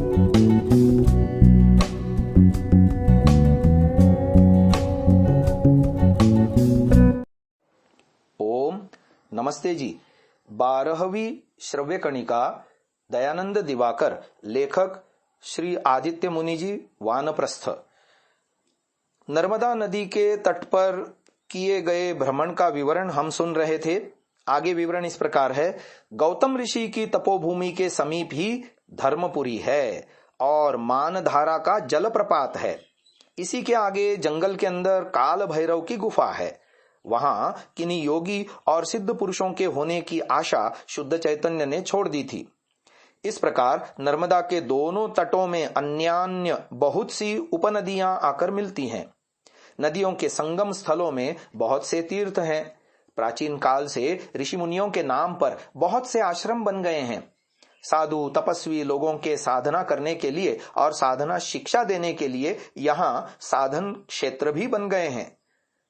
ओम नमस्ते जी। 12वीं श्रव्य कणिका दयानंद दिवाकर, लेखक श्री आदित्य मुनि जी, वानप्रस्थ। नर्मदा नदी के तट पर किए गए भ्रमण का विवरण हम सुन रहे थे। आगे विवरण इस प्रकार है। गौतम ऋषि की तपोभूमि के समीप ही धर्मपुरी है और मानधारा का जलप्रपात है। इसी के आगे जंगल के अंदर काल भैरव की गुफा है। वहां किन्हीं योगी और सिद्ध पुरुषों के होने की आशा शुद्ध चैतन्य ने छोड़ दी थी। इस प्रकार नर्मदा के दोनों तटों में अन्यान्य बहुत सी उपनदियां आकर मिलती हैं। नदियों के संगम स्थलों में बहुत से तीर्थ हैं। प्राचीन काल से ऋषि मुनियों के नाम पर बहुत से आश्रम बन गए हैं। साधु तपस्वी लोगों के साधना करने के लिए और साधना शिक्षा देने के लिए यहाँ साधन क्षेत्र भी बन गए हैं।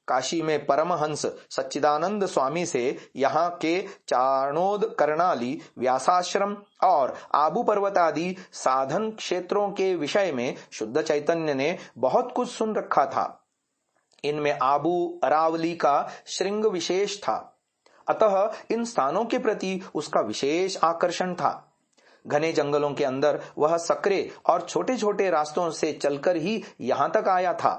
काशी में परमहंस सच्चिदानंद स्वामी से यहाँ के चारणोद, करणाली, व्यासाश्रम और आबू पर्वत आदि साधन क्षेत्रों के विषय में शुद्ध चैतन्य ने बहुत कुछ सुन रखा था। इनमें आबू अरावली का श्रृंग विशेष था, अतः इन स्थानों के प्रति उसका विशेष आकर्षण था। घने जंगलों के अंदर वह सकरे और छोटे छोटे रास्तों से चलकर ही यहां तक आया था।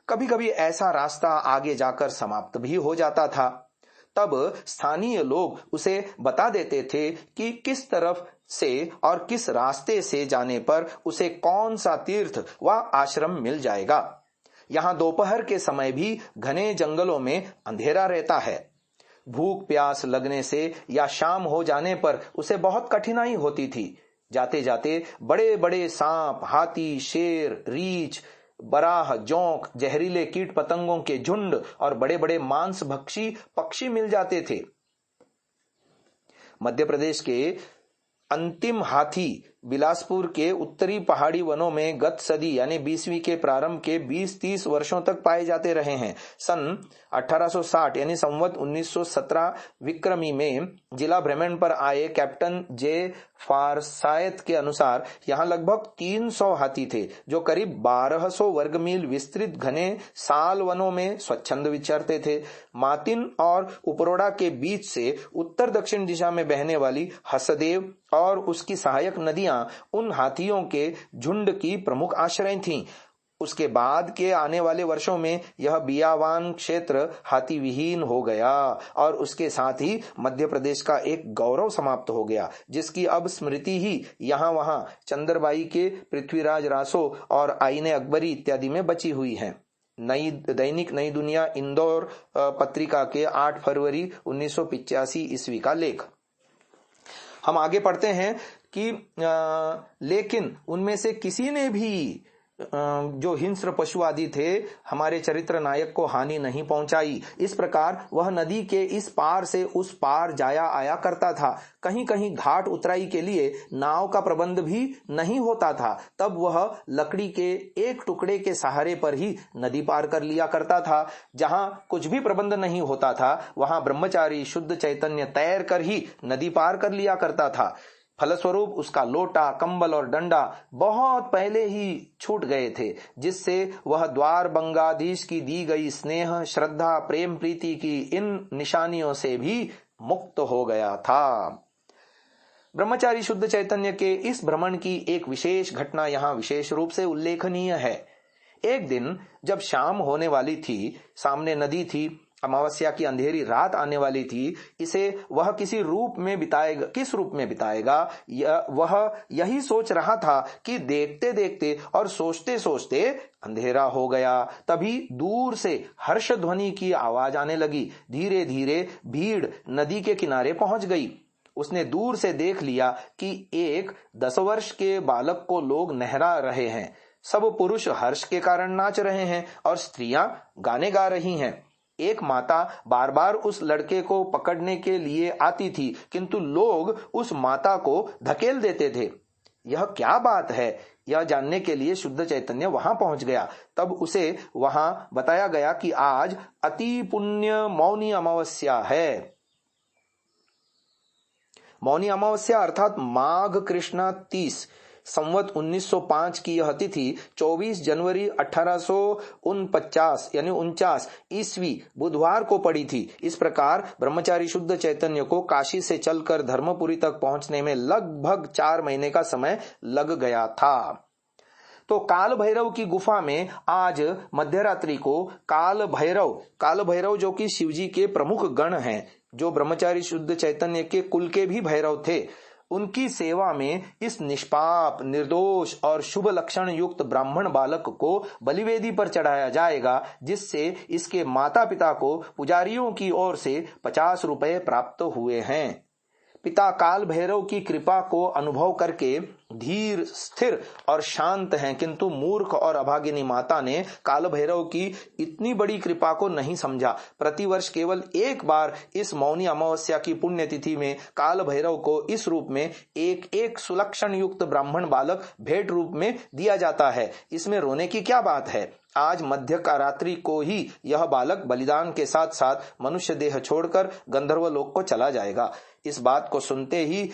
कभी कभी ऐसा रास्ता आगे जाकर समाप्त भी हो जाता था। तब स्थानीय लोग उसे बता देते थे कि किस तरफ से और किस रास्ते से जाने पर उसे कौन सा तीर्थ व आश्रम मिल जाएगा। यहाँ दोपहर के समय भी घने जंगलों में अंधेरा रहता है। भूख प्यास लगने से या शाम हो जाने पर उसे बहुत कठिनाई होती थी। जाते जाते बड़े बड़े सांप, हाथी, शेर, रीछ, बराह, जोंक, जहरीले कीट पतंगों के झुंड और बड़े बड़े मांस भक्षी पक्षी मिल जाते थे। मध्य प्रदेश के अंतिम हाथी बिलासपुर के उत्तरी पहाड़ी वनों में गत सदी यानी 20वीं के प्रारंभ के 20-30 वर्षों तक पाए जाते रहे हैं। सन 1860 यानी संवत 1917 विक्रमी में जिला भ्रमण पर आए कैप्टन जे फारसायत के अनुसार यहाँ लगभग 300 हाथी थे, जो करीब 1200 वर्ग मील विस्तृत घने साल वनों में स्वच्छंद विचरते थे। मातिन और उपरोड़ा के बीच से उत्तर दक्षिण दिशा में बहने वाली हसदेव और उसकी सहायक नदियां उन हाथियों के झुंड की प्रमुख आश्रय थीं। उसके बाद के आने वाले वर्षों में यह बियावान क्षेत्र हाथी विहीन हो गया और उसके साथ ही मध्य प्रदेश का एक गौरव समाप्त हो गया, जिसकी अब स्मृति ही यहाँ वहां चंद्रबाई के पृथ्वीराज रासो और आईने अकबरी इत्यादि में बची हुई है। दैनिक नई दुनिया इंदौर पत्रिका के 8 फरवरी 1985 ईस्वी का लेख। हम आगे पढ़ते हैं कि लेकिन उनमें से किसी ने भी जो हिंस्र पशु आदि थे हमारे चरित्र नायक को हानि नहीं पहुंचाई। इस प्रकार वह नदी के इस पार से उस पार जाया आया करता था। कहीं कहीं घाट उतराई के लिए नाव का प्रबंध भी नहीं होता था, तब वह लकड़ी के एक टुकड़े के सहारे पर ही नदी पार कर लिया करता था। जहां कुछ भी प्रबंध नहीं होता था वहां ब्रह्मचारी शुद्ध चैतन्य तैर कर ही नदी पार कर लिया करता था। फलस्वरूप उसका लोटा, कंबल और डंडा बहुत पहले ही छूट गए थे, जिससे वह द्वार बंगाधीश की दी गई स्नेह, श्रद्धा, प्रेम, प्रीति की इन निशानियों से भी मुक्त हो गया था। ब्रह्मचारी शुद्ध चैतन्य के इस भ्रमण की एक विशेष घटना यहाँ विशेष रूप से उल्लेखनीय है। एक दिन जब शाम होने वाली थी, सामने नदी थी, अमावस्या की अंधेरी रात आने वाली थी। इसे वह किस रूप में बिताएगा वह यही सोच रहा था कि देखते देखते और सोचते सोचते अंधेरा हो गया। तभी दूर से हर्ष ध्वनि की आवाज आने लगी। धीरे धीरे भीड़ नदी के किनारे पहुंच गई। उसने दूर से देख लिया कि एक 10 वर्ष के बालक को लोग नहला रहे हैं। सब पुरुष हर्ष के कारण नाच रहे हैं और स्त्रियां गाने गा रही हैं। एक माता बार बार उस लड़के को पकड़ने के लिए आती थी, किंतु लोग उस माता को धकेल देते थे। यह क्या बात है, यह जानने के लिए शुद्ध चैतन्य वहां पहुंच गया। तब उसे वहां बताया गया कि आज अति पुण्य मौनी अमावस्या है। मौनी अमावस्या अर्थात माघ कृष्णा 30 संवत 1905 की यह तिथि 24 जनवरी 1849 यानी 49 ईस्वी बुधवार को पड़ी थी। इस प्रकार ब्रह्मचारी शुद्ध चैतन्य को काशी से चलकर धर्मपुरी तक पहुंचने में लगभग 4 महीने का समय लग गया था। तो काल भैरव की गुफा में आज मध्यरात्रि को काल भैरव जो कि शिवजी के प्रमुख गण हैं, जो ब्रह्मचारी शुद्ध चैतन्य के कुल के भी भैरव थे, उनकी सेवा में इस निष्पाप, निर्दोष और शुभ लक्षण युक्त ब्राह्मण बालक को बलिवेदी पर चढ़ाया जाएगा, जिससे इसके माता पिता को पुजारियों की ओर से 50 रुपए प्राप्त हुए हैं। पिता काल भैरव की कृपा को अनुभव करके धीर, स्थिर और शांत हैं, किंतु मूर्ख और अभागिनी माता ने काल भैरव की इतनी बड़ी कृपा को नहीं समझा। प्रतिवर्ष केवल एक बार इस मौनी अमावस्या की पुण्यतिथि में काल भैरव को इस रूप में एक एक सुलक्षण युक्त ब्राह्मण बालक भेंट रूप में दिया जाता है। इसमें रोने की क्या बात है। आज मध्य का रात्रि को ही यह बालक बलिदान के साथ साथ मनुष्य देह छोड़कर गंधर्व लोक को चला जाएगा। इस बात को सुनते ही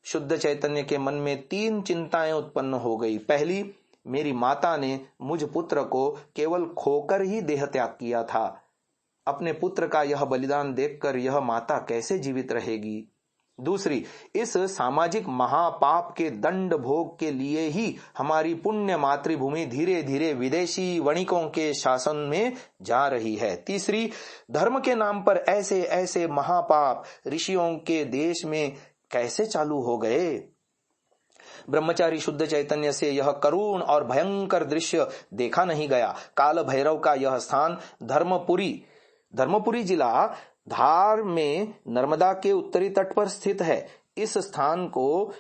शुद्ध चैतन्य के मन में 3 चिंताएं उत्पन्न हो गई। पहली, मेरी माता ने मुझ पुत्र को केवल खोकर ही देह त्याग किया था। अपने पुत्र का यह बलिदान देखकर यह माता कैसे जीवित रहेगी। दूसरी, इस सामाजिक महापाप के दंड भोग के लिए ही हमारी पुण्य मातृभूमि धीरे धीरे विदेशी वणिकों के शासन में जा रही है। तीसरी, धर्म के नाम पर ऐसे ऐसे महापाप ऋषियों के देश में कैसे चालू हो गए। ब्रह्मचारी शुद्ध चैतन्य से यह करुण और भयंकर दृश्य देखा नहीं गया। काल भैरव का यह स्थान धर्मपुरी जिला धार में नर्मदा के उत्तरी तट पर स्थित है। इस स्थान को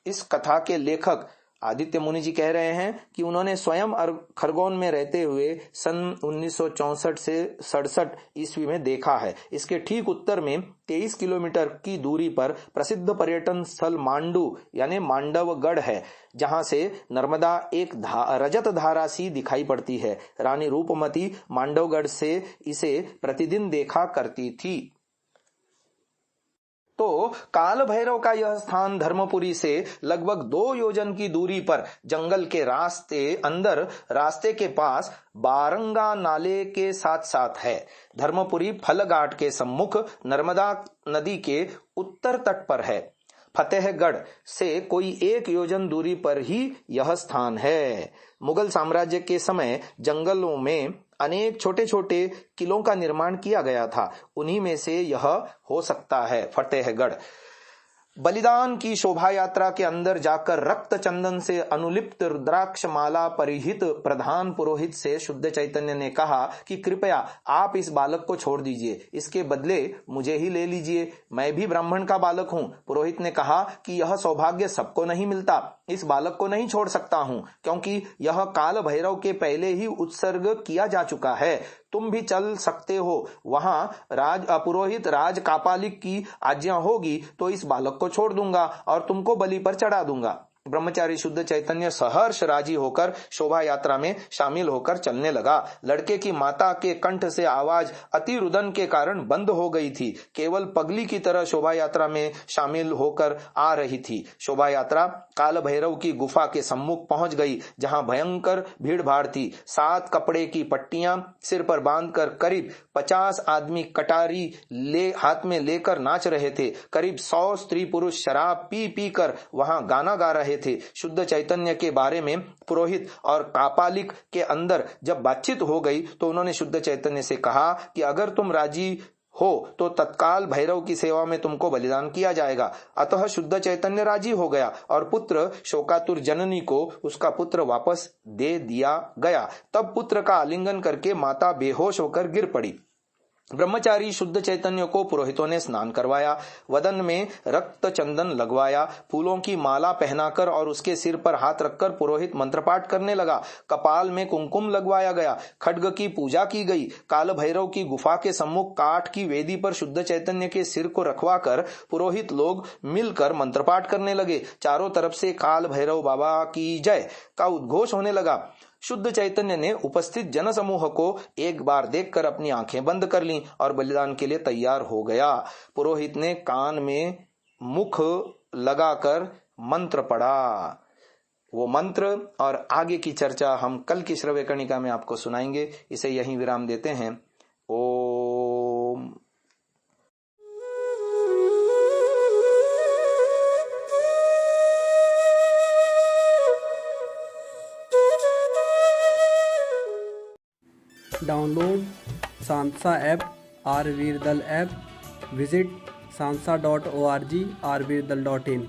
इस कथा के लेखक आदित्य मुनि जी कह रहे हैं कि उन्होंने स्वयं खरगोन में रहते हुए सन 1964 से 67 ईस्वी में देखा है। इसके ठीक उत्तर में 23 किलोमीटर की दूरी पर प्रसिद्ध पर्यटन स्थल मांडू यानी मांडवगढ़ है, जहां से नर्मदा एक रजत धारा सी दिखाई पड़ती है। रानी रूपमती मांडवगढ़ से इसे प्रतिदिन देखा करती थी। तो काल भैरव का यह स्थान धर्मपुरी से लगभग 2 योजन की दूरी पर जंगल के रास्ते के पास बारंगा नाले के साथ साथ है। धर्मपुरी फलघाट के सम्मुख नर्मदा नदी के उत्तर तट पर है। फतेहगढ़ से कोई 1 योजन दूरी पर ही यह स्थान है। मुगल साम्राज्य के समय जंगलों में अनेक छोटे छोटे किलों का निर्माण किया गया था। उन्हीं में से यह हो सकता है फतेहगढ़। बलिदान की शोभा यात्रा के अंदर जाकर रक्त चंदन से अनुलिप्त रुद्राक्ष माला परिहित प्रधान पुरोहित से शुद्ध चैतन्य ने कहा कि कृपया आप इस बालक को छोड़ दीजिए, इसके बदले मुझे ही ले लीजिए, मैं भी ब्राह्मण का बालक हूँ। पुरोहित ने कहा कि यह सौभाग्य सबको नहीं मिलता, इस बालक को नहीं छोड़ सकता हूँ, क्योंकि यह काल भैरव के पहले ही उत्सर्ग किया जा चुका है। तुम भी चल सकते हो, वहां पुरोहित राज कापालिक की आज्ञा होगी तो इस बालक को छोड़ दूंगा और तुमको बलि पर चढ़ा दूंगा। ब्रह्मचारी शुद्ध चैतन्य सहर्ष राजी होकर शोभा यात्रा में शामिल होकर चलने लगा। लड़के की माता के कंठ से आवाज अति रुदन के कारण बंद हो गई थी। केवल पगली की तरह शोभा यात्रा में शामिल होकर आ रही थी। शोभा यात्रा काल भैरव की गुफा के सम्मुख पहुंच गई, जहां भयंकर भीड़ भाड़ थी। 7 कपड़े की पट्टियां सिर पर बांधकर करीब 50 आदमी कटारी हाथ में लेकर नाच रहे थे। करीब 100 स्त्री पुरुष शराब पी पी कर वहां गाना गा रहे थे। शुद्ध चैतन्य के बारे में पुरोहित और कापालिक के अंदर जब बातचीत हो गई तो उन्होंने शुद्ध चैतन्य से कहा कि अगर तुम राजी हो तो तत्काल भैरव की सेवा में तुमको बलिदान किया जाएगा। अतः शुद्ध चैतन्य राजी हो गया और पुत्र शोकातुर जननी को उसका पुत्र वापस दे दिया गया। तब पुत्र का आलिंगन करके माता बेहोश होकर गिर पड़ी। ब्रह्मचारी शुद्ध चैतन्य को पुरोहितों ने स्नान करवाया, वदन में रक्त चंदन लगवाया, फूलों की माला पहनाकर और उसके सिर पर हाथ रखकर पुरोहित मंत्रपाठ करने लगा। कपाल में कुमकुम लगवाया गया, खड्ग की पूजा की गई। काल भैरव की गुफा के सम्मुख काठ की वेदी पर शुद्ध चैतन्य के सिर को रखवाकर पुरोहित लोग मिलकर मंत्रपाठ करने लगे। चारों तरफ से काल भैरव बाबा की जय का उद्घोष होने लगा। शुद्ध चैतन्य ने उपस्थित जनसमूह को एक बार देखकर अपनी आंखें बंद कर लीं और बलिदान के लिए तैयार हो गया। पुरोहित ने कान में मुख लगाकर मंत्र पढ़ा। वो मंत्र और आगे की चर्चा हम कल की श्रव्य कणिका में आपको सुनाएंगे। इसे यहीं विराम देते हैं। Om. Download Sansa app, R Virdal app, visit sansa.org, rvirdal.in।